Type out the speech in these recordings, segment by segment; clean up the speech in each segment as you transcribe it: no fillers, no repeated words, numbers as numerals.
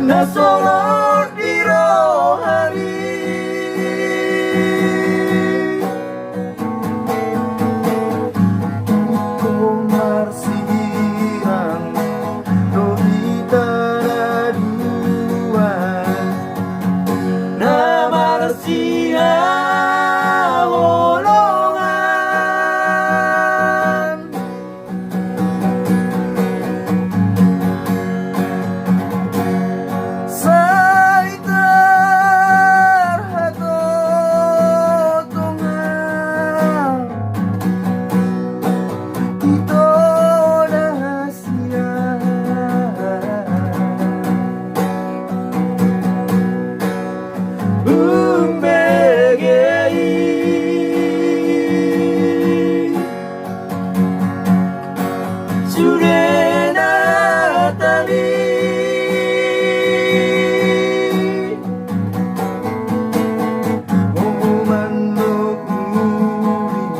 nasolor di rohani. Kumar sirang rohita raduan namar siang wolongan. Sai terhatotongan ito rahasia Surena tali manok muri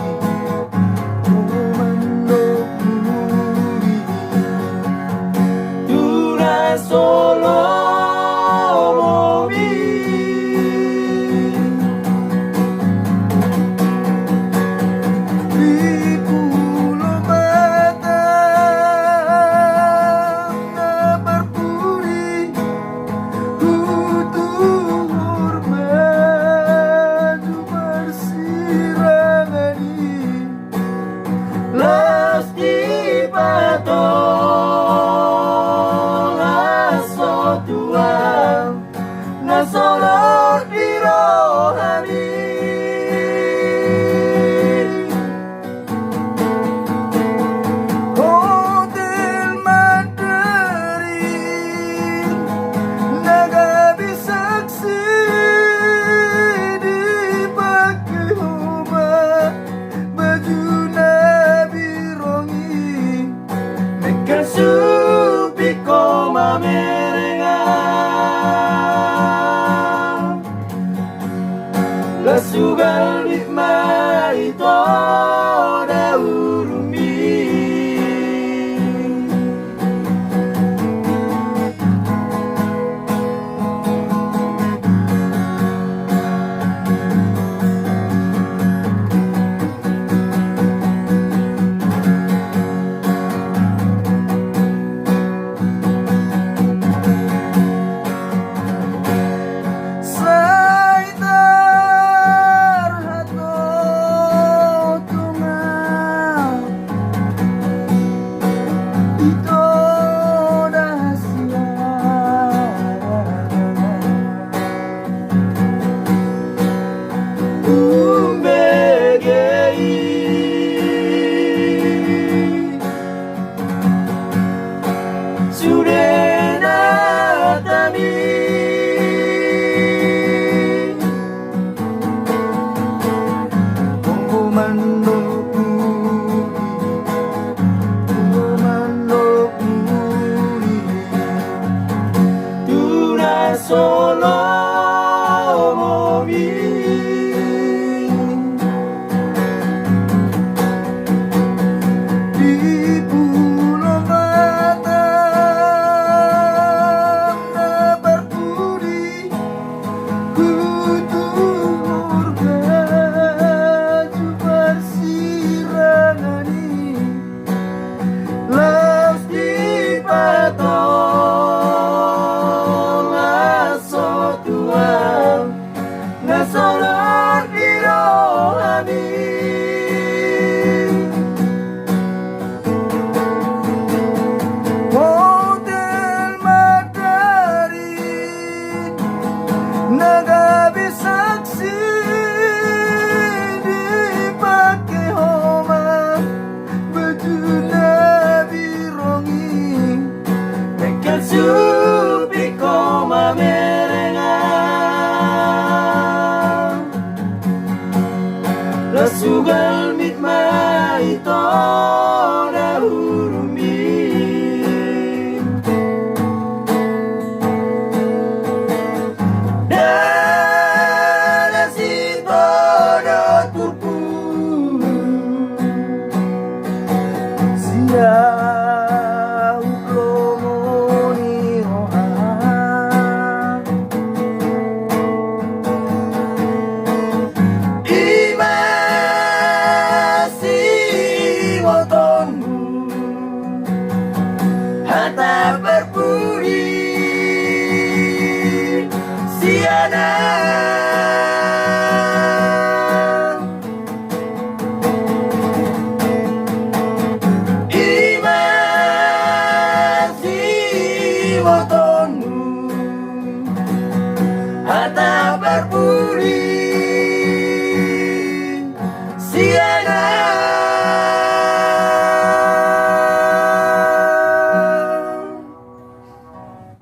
Dura solo mobi di pulau Batam na berpuri butuh hormat bersirangani las di patong aso tuang nasolor di rohani. Hotel Mandarin Nagabi saksi dipakai umat baju Nabi rongi mekan supi koma merengang la sugal bikma ito daurumi. Sai terhatotongan ito rahasia Surena tami manok muri Dura solo mobi di pulau Batam na berpuri butuh hormat bersirangani las di patong aso sana. Imasi wotonu hata berbudi sia